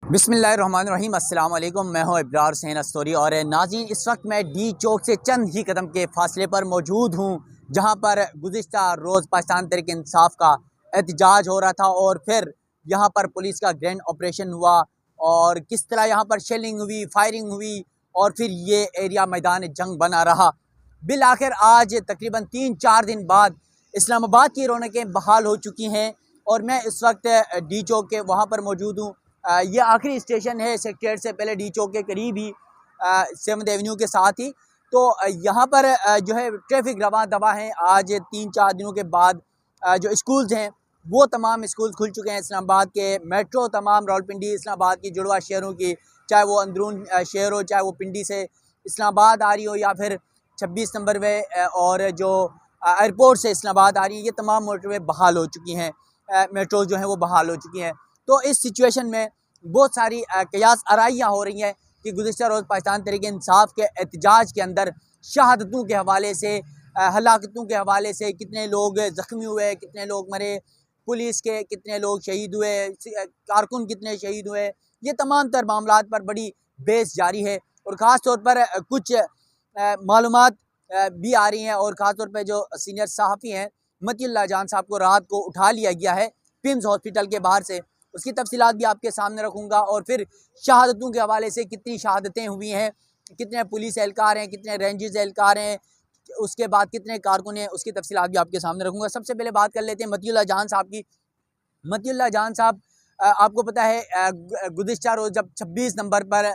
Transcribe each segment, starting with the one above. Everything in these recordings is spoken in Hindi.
बिस्मिल्लाहिर्रहमानिर्रहीम अस्सलाम वालेकुम। मैं हूं इब्रार हुसैन अस्तोरी और नाज़रीन, इस वक्त मैं डी चौक से चंद ही कदम के फासले पर मौजूद हूं, जहां पर गुज़िश्ता रोज़ पाकिस्तान तहरीक इंसाफ का एहतजाज हो रहा था और फिर यहां पर पुलिस का ग्रैंड ऑपरेशन हुआ और किस तरह यहां पर शेलिंग हुई, फायरिंग हुई और फिर ये एरिया मैदान जंग बना रहा। बिल आखिर आज तकरीबन 3-4 दिन बाद इस्लामाबाद की रौनकें बहाल हो चुकी हैं और मैं इस वक्त डी चौक के वहाँ पर मौजूद हूँ। ये आखिरी स्टेशन है सेक्रेटरीट से पहले, डी चौक के करीब ही, 7th एवेन्यू के साथ ही। तो यहाँ पर जो है ट्रैफिक रवा दवा है। आज 3-4 दिनों के बाद जो स्कूल्स हैं वो तमाम स्कूल खुल चुके हैं इस्लामाबाद के। मेट्रो तमाम रावलपिंडी इस्लामाबाद की जुड़वा शहरों की, चाहे वो अंदरून शहर हो, चाहे वो पिंडी से इस्लामाबाद आ रही हो या फिर 26 नंबर वे और जो एयरपोर्ट से इस्लामाबाद आ रही है, ये तमाम मोटरवे बहाल हो चुकी हैं। मेट्रो जो है वो बहाल हो चुकी हैं। तो इस सिचुएशन में बहुत सारी कयास आराइयाँ हो रही हैं कि गुज़िश्ता रोज़ पाकिस्तान तहरीक इंसाफ के एहतजाज के अंदर शहादतों के हवाले से, हलाकतों के हवाले से कितने लोग ज़ख्मी हुए, कितने लोग मरे, पुलिस के कितने लोग शहीद हुए, कारकुन कितने शहीद हुए, ये तमाम तर मामलात पर बड़ी बहस जारी है। और ख़ास तौर पर कुछ मालूमात भी आ रही हैं और ख़ास तौर पर जो सीनियर सहाफ़ी हैं मतीउल्लाह जान साहब को रात को उठा लिया गया है पिम्स हॉस्पिटल के बाहर से। उसकी तफसीलात भी आपके सामने रखूँगा और फिर शहादतों के हवाले से कितनी शहादतें हुई हैं, कितने पुलिस एहलकार हैं, कितने रेंजर्स एहलकार हैं, उसके बाद कितने कारकुन हैं, उसकी तफसीलात भी आपके सामने रखूँगा। सबसे पहले बात कर लेते हैं मतीउल्लाह जान साहब की। मतीउल्लाह जान साहब, आपको पता है गुज़िश्ता रोज़ जब 26 नंबर पर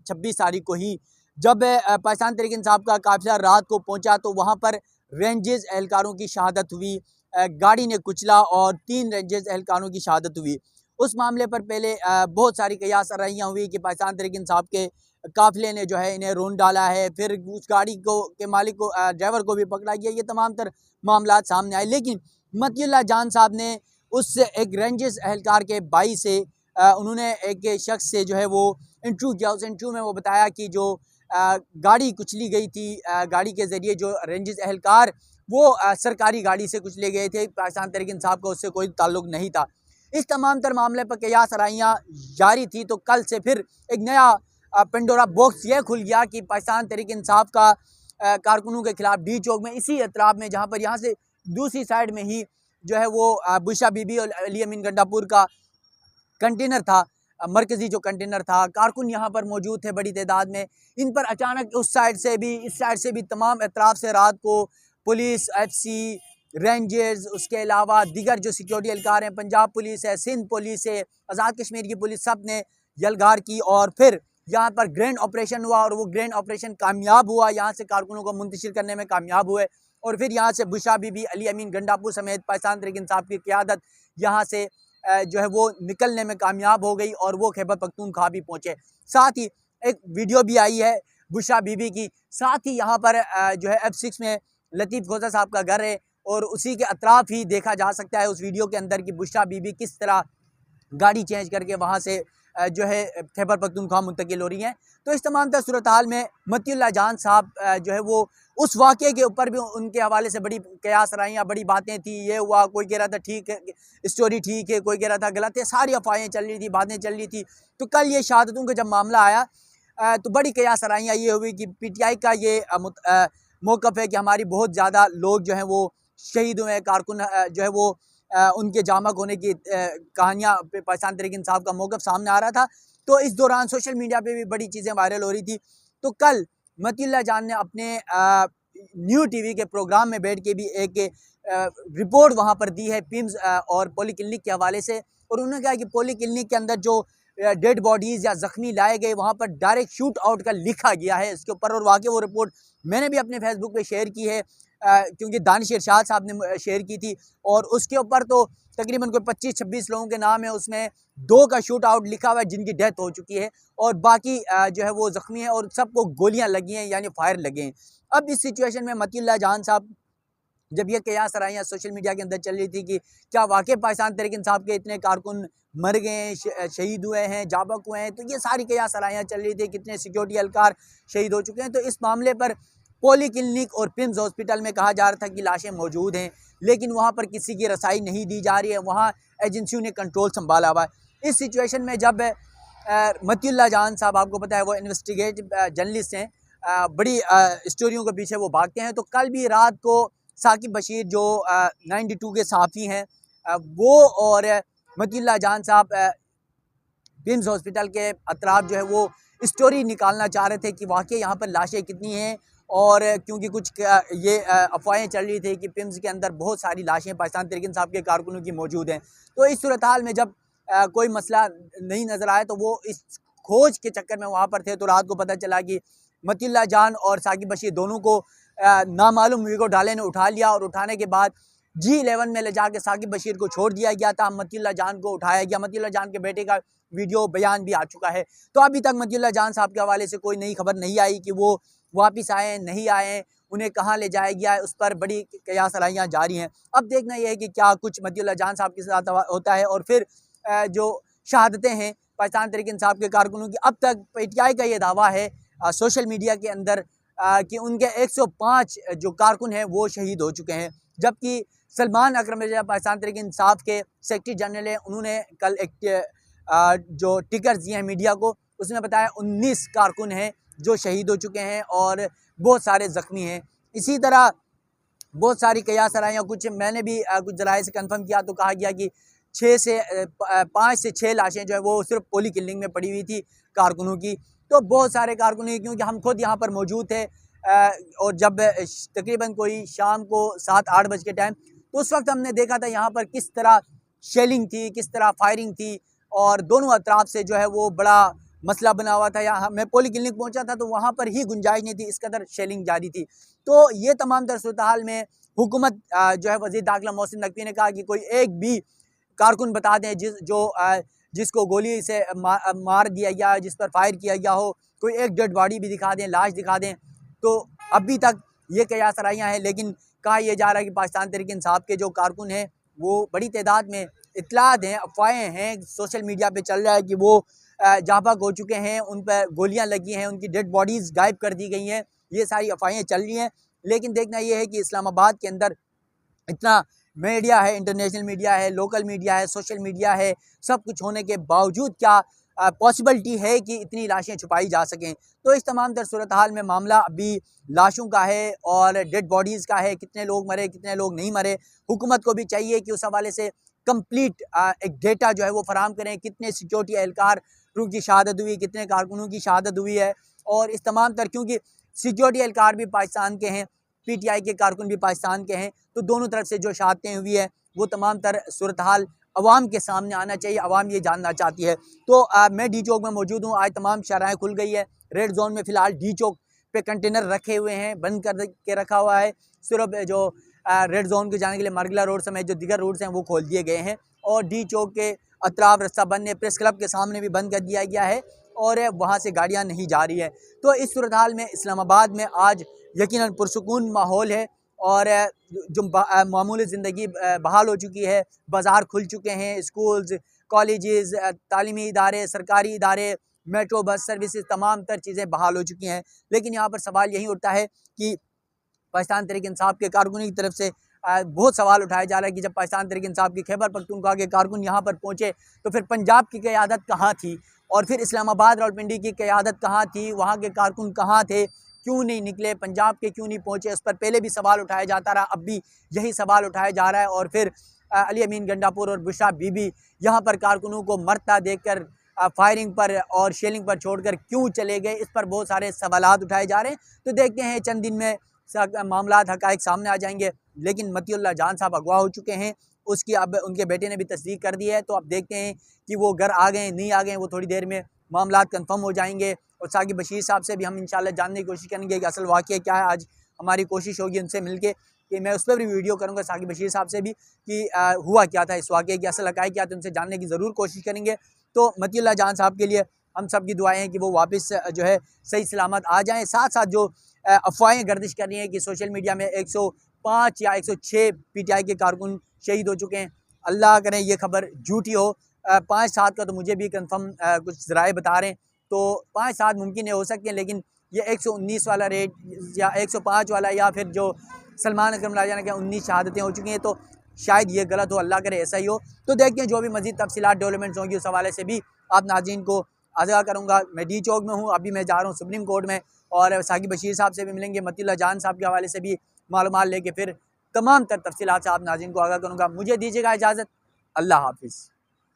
26 तारीख को ही जब पाकिस्तान तहरीक इंसाफ का काफ़िला रात को पहुँचा तो वहाँ पर रेंजर्स एहलकारों की शहादत हुई, गाड़ी ने कुचला और 3 रेंजर्स एहलकारों की शहादत हुई। उस मामले पर पहले बहुत सारी कयास आराइयाँ हुई कि पाकिस्तान तहरीक इंसाफ के काफ़िले ने जो है इन्हें रोन डाला है, फिर उस गाड़ी को के मालिक को, ड्राइवर को भी पकड़ा गया। ये तमाम तर मामलात सामने आए, लेकिन मतीउल्लाह जान साहब ने उस एक रेंजर्स एहलकार के भाई से उन्होंने एक शख्स से जो है वो इंटरव्यू किया। उस इंटरव्यू में वो बताया कि जो गाड़ी कुचली गई थी, गाड़ी के ज़रिए जो रेंजर्स एहलकार वो सरकारी गाड़ी से कुचले गए थे, पाकिस्तान तहरीक इंसाफ का उससे कोई ताल्लुक़ नहीं था। इस तमाम तर मामले पर कयास आराइयाँ जारी थी। तो कल से फिर एक नया पेंडोरा बॉक्स ये खुल गया कि पाकिस्तान तहरीक इंसाफ का कारकुनों के खिलाफ डी चौक में, इसी अतराफ में, जहाँ पर यहाँ से दूसरी साइड में ही जो है वो बुशा बीबी और अली अमीन गंडापुर का कंटेनर था, मरकज़ी जो कंटेनर था, कारकुन यहाँ पर मौजूद थे बड़ी तादाद में। इन पर अचानक उस साइड से भी, इस साइड से भी, तमाम अतराफ से रात को पुलिस, FC, रेंजर्स, उसके अलावा दीगर जो सिक्योरिटी एहलकार हैं, पंजाब पुलिस है, सिंध पुलिस है, आज़ाद कश्मीर की पुलिस, सब ने यलगार की और फिर यहाँ पर ग्रैंड ऑपरेशन हुआ और वो ग्रैंड ऑपरेशन कामयाब हुआ। यहाँ से कारकुनों को मुंतशिर करने में कामयाब हुए और फिर यहाँ से बुशा बीबी, अली अमीन गंडापुर समेत पाकिस्तान तहरीक इंसाफ की क़यादत यहाँ से जो है वो निकलने में कामयाब हो गई और वो खैबर पख्तूनख्वा भी पहुँचे। साथ ही एक वीडियो भी आई है बुशा बीबी की। साथ ही यहाँ पर जो है F6 में लतीफ़ खोजा साहब का घर है और उसी के अतराफ ही देखा जा सकता है उस वीडियो के अंदर कि बुशरा बीबी किस तरह गाड़ी चेंज करके वहाँ से जो है खैबर पख्तूनख्वा मुंतकिल हो रही हैं। तो इस तमाम तर सूरत हाल में मतीउल्लाह जान साहब जो है वो उस वाक़े के ऊपर भी उनके हवाले से बड़ी कयास आराइयाँ, बड़ी बातें थी। ये हुआ, कोई कह रहा था ठीक है, स्टोरी ठीक है, कोई कह रहा था गलत है, सारी अफवाहें चल रही थी, बातें चल रही थी। तो कल ये शहादतों का जब मामला आया तो बड़ी कयास आराइयाँ ये हुई कि PTI का ये मौक़िफ़ है कि हमारी बहुत ज़्यादा लोग जो हैं वो शहीद हुए हैं, कारकुन जो है वो उनके जामक होने की कहानियाँ पाकिस्तान तहरीक इंसाफ का मौक़िफ़ सामने आ रहा था। तो इस दौरान सोशल मीडिया पे भी बड़ी चीज़ें वायरल हो रही थी। तो कल मतीउल्लाह जान ने अपने न्यू TV के प्रोग्राम में बैठ के भी एक रिपोर्ट वहाँ पर दी है पिम्स और पॉलीक्लिनिक के हवाले से। और उन्होंने कहा कि पॉलीक्लिनिक के अंदर जो डेड बॉडीज़ या ज़ख्मी लाए गए, वहाँ पर डायरेक्ट शूट आउट का लिखा गया है इसके ऊपर। और वाकई वो रिपोर्ट मैंने भी अपने फेसबुक पे शेयर की है क्योंकि दानिश इरशाद साहब ने शेयर की थी और उसके ऊपर तो तकरीबन कोई 25-26 लोगों के नाम है, उसमें 2 का शूट आउट लिखा हुआ है जिनकी डेथ हो चुकी है और बाकी जो है वो ज़ख्मी है और सबको गोलियां लगी हैं, यानी फायर लगे हैं। अब इस सिचुएशन में मतीउल्लाह जान साहब, जब ये कयास आराइयाँ सोशल मीडिया के अंदर चल रही थी कि क्या वाकई पाकिस्तान तहरीक इंसाफ के इतने कारकुन मर गए हैं, शहीद हुए हैं, जाबक हुए हैं, तो ये सारी कयास आराइयाँ चल रही थी, कितने सिक्योरिटी एहलकार शहीद हो चुके हैं। तो इस मामले पर पॉलीक्लिनिक और पिम्स हॉस्पिटल में कहा जा रहा था कि लाशें मौजूद हैं, लेकिन वहाँ पर किसी की रसाई नहीं दी जा रही है, वहाँ एजेंसियों ने कंट्रोल संभाला हुआ है। इस सिचुएशन में जब मतीउल्लाह जान साहब, आपको पता है वो इन्वेस्टिगेटिव जर्नलिस्ट हैं, बड़ी स्टोरियों के पीछे वो भागते हैं। तो कल भी रात को साकिब बशीर जो 92 के सहाफ़ी हैं, वो और मतीउल्लाह जान साहब पिम्स हॉस्पिटल के अतराफ जो है वो स्टोरी निकालना चाह रहे थे कि वाकई यहाँ पर लाशें कितनी हैं। और क्योंकि कुछ ये अफवाहें चल रही थी कि पिम्स के अंदर बहुत सारी लाशें पाकिस्तान तहरीक इंसाफ के कारकुनों की मौजूद हैं। तो इस सूरत हाल में जब कोई मसला नहीं नज़र आया तो वो इस खोज के चक्कर में वहाँ पर थे। तो रात को पता चला कि मतीउल्लाह जान और साकिब बशीर दोनों को नामालूम वीगो डाले ने उठा लिया, और उठाने के बाद G11 में ले जाके साकिब बशीर को छोड़ दिया गया था। मतीउल्लाह जान को उठाया गया। मतीउल्लाह जान के बेटे का वीडियो बयान भी आ चुका है। तो अभी तक मतीउल्लाह जान साहब के हवाले से कोई नई खबर नहीं आई कि वो वापस आए नहीं आए, उन्हें कहाँ ले जाया गया है, उस पर बड़ी कयास आराइयाँ जारी हैं। अब देखना यह है कि क्या कुछ मतीउल्लाह जान साहब के साथ होता है। और फिर जो शहादतें हैं पाकिस्तान तहरीक इंसाफ के कारकुनों की, अब तक PTI का ये दावा है सोशल मीडिया के अंदर कि उनके 105 जो कारकुन हैं वो शहीद हो चुके हैं। जबकि सलमान अकरम रज़ा पाकिस्तान तहरीक इंसाफ के सेक्रेटरी जनरल हैं, उन्होंने कल एक जो टिकर्स दिए हैं मीडिया को, उसमें बताया 19 कारकुन हैं जो शहीद हो चुके हैं और बहुत सारे ज़ख्मी हैं। इसी तरह बहुत सारी कयास आराइयाँ, कुछ मैंने भी कुछ ज़राए से कंफर्म किया तो कहा गया कि 5 से 6 लाशें जो है वो सिर्फ पोली किलिंग में पड़ी हुई थी कारकुनों की। तो बहुत सारे कारकुन, क्योंकि हम खुद यहाँ पर मौजूद थे और जब तकरीबन कोई शाम को 7-8 बज के टाइम, तो उस वक्त हमने देखा था यहाँ पर किस तरह शेलिंग थी, किस तरह फायरिंग थी, और दोनों अतराफ से जो है वो बड़ा मसला बना हुआ था। यहाँ मैं पोली क्लिनिक पहुँचा था तो वहाँ पर ही गुंजाइश नहीं थी, इस कदर शेलिंग जारी थी। तो ये तमाम तर सूरत हाल में हुकूमत जो है वज़ीर दाखिला मोहसिन नकवी ने कहा कि कोई एक भी कारकुन बता दें जिसको गोली से मार दिया गया, जिस पर फायर किया गया हो, कोई एक डेड बॉडी भी दिखा दें, लाश दिखा दें। तो अभी तक ये कयास आराइयाँ हैं, लेकिन कहा यह जा रहा है कि पाकिस्तान तहरीक इंसाफ के जो कारकुन हैं वो बड़ी तादाद में, इत्तलात हैं, अफवाहें हैं, सोशल मीडिया पे चल रहा है कि वो जाँबाक हो चुके हैं, उन पर गोलियाँ लगी हैं, उनकी डेड बॉडीज़ गायब कर दी गई हैं। ये सारी अफवाहें चल रही हैं, लेकिन देखना ये है कि इस्लामाबाद के अंदर इतना मीडिया है, इंटरनेशनल मीडिया है, लोकल मीडिया है, सोशल मीडिया है, सब कुछ होने के बावजूद क्या पॉसिबिलिटी है कि इतनी लाशें छुपाई जा सकें। तो इस तमाम तर सूरत हाल में मामला अभी लाशों का है और डेड बॉडीज़ का है, कितने लोग मरे कितने लोग नहीं मरे। हुकूमत को भी चाहिए कि उस हवाले से कंप्लीट एक डेटा जो है वो फराम करें, कितने सिक्योरिटी एहलकारों की शहादत हुई, कितने कारकुनों की शहादत हुई है। और इस तमाम तर, क्योंकि सिक्योरिटी एहलकार भी पाकिस्तान के हैं, PTI के कारकुन भी पाकिस्तान के हैं, तो दोनों तरफ से जो शहादतें हुई है वो तमाम तर सूरत हाल अवाम के सामने आना चाहिए, अवाम ये जानना चाहती है। तो मैं D चौक में मौजूद हूँ। आज तमाम शाहराहें खुल गई है। रेड जोन में फ़िलहाल D चौक पे कंटेनर रखे हुए हैं, बंद कर के रखा हुआ है। सिर्फ जो रेड जोन के जाने के लिए मार्गिला रोड समेत जो दीगर रोड्स हैं वो खोल दिए गए हैं, और D चौक के अतराफ रास्ता बंद है। प्रेस क्लब के सामने भी बंद कर दिया गया है और वहाँ से गाड़ियाँ नहीं जा रही है। तो इस सूरत हाल में इस्लामाबाद में आज यकीनन पुरसुकून माहौल है और जो मामूली ज़िंदगी बहाल हो चुकी है। बाज़ार खुल चुके हैं, स्कूल्स, कॉलेजेस, तालीमी इदारे, सरकारी इदारे, मेट्रो बस सर्विसेज, तमाम तर चीज़ें बहाल हो चुकी हैं। लेकिन यहाँ पर सवाल यही उठता है कि पाकिस्तान तहरीक इंसाफ के कारकुनों की तरफ से बहुत सवाल उठाया जा रहा है कि जब पाकिस्तान तहरीक इंसाफ की खैबर पख्तूनख्वा के कारकुन यहाँ पर पहुँचे तो फिर पंजाब की क़यादत कहाँ थी, और फिर इस्लामाबाद रावलपिंडी की क़यादत कहाँ थी, वहाँ के कारकुन कहाँ थे, क्यों नहीं निकले, पंजाब के क्यों नहीं पहुँचे। उस पर पहले भी सवाल उठाया जाता रहा, अब भी यही सवाल उठाया जा रहा है। और फिर अली अमीन गंडापुर और बुशरा बीबी यहाँ पर कारकुनों को मरता देखकर फायरिंग पर और शेलिंग पर छोड़कर क्यों चले गए, इस पर बहुत सारे सवालात उठाए जा रहे हैं। तो देखते हैं चंद दिन में मामलात हक़ाइक़ सामने आ जाएंगे। लेकिन मतीउल्लाह जान साहब अगवा हो चुके हैं, उसकी अब उनके बेटे ने भी तस्दीक कर दी है। तो अब देखते हैं कि वो घर आ गए नहीं आ गए, वो थोड़ी देर में मामलात कंफर्म हो जाएंगे। और साकिब बशीर साहब से भी हम इंशाल्लाह जानने की कोशिश करेंगे कि असल वाक़या क्या है। आज हमारी कोशिश होगी उनसे मिलके कि मैं उस पर भी वीडियो करूँगा साकिब बशीर साहब से भी कि हुआ क्या था, इस वाक़े की असल हक़ाइक़ क्या थे, उनसे जानने की ज़रूर कोशिश करेंगे। तो मतीउल्लाह जान साहब के लिए हम सब की दुआएं हैं कि वो वापस जो है सही सलामत आ जाएँ। साथ साथ जो अफवाहें गर्दिश कर रही हैं कि सोशल मीडिया में 105 या 106 PTI के कारकुन शहीद हो चुके हैं, अल्लाह करें ये खबर झूठी हो। 5-7 का तो मुझे भी कंफर्म कुछ ज़राए बता रहे हैं, तो 5-7 मुमकिन है हो सकते हैं, लेकिन ये 119 वाला रेट या 105 वाला या फिर जो सलमान अकरम राजा ने कहा 19 शहादतें हो चुकी हैं, तो शायद ये गलत हो, अल्लाह करे ऐसा ही हो। तो देखते हैं जो भी मज़ीद तफसीलात डेवलपमेंट्स होंगी उस हवाले से भी आप नाज़रीन को आगाह करूँगा। मैं डी चौक में हूँ, अभी मैं जा रहा हूँ सुप्रीम कोर्ट में, और साकिब बशीर साहब से भी मिलेंगे, मतीउल्लाह जान साहब के हवाले से भी मालूमात लेके फिर तमाम तर तफसीलात से आप नाज़रीन को आगाह करूँगा। मुझे दीजिएगा इजाज़त, अल्लाह हाफिज़।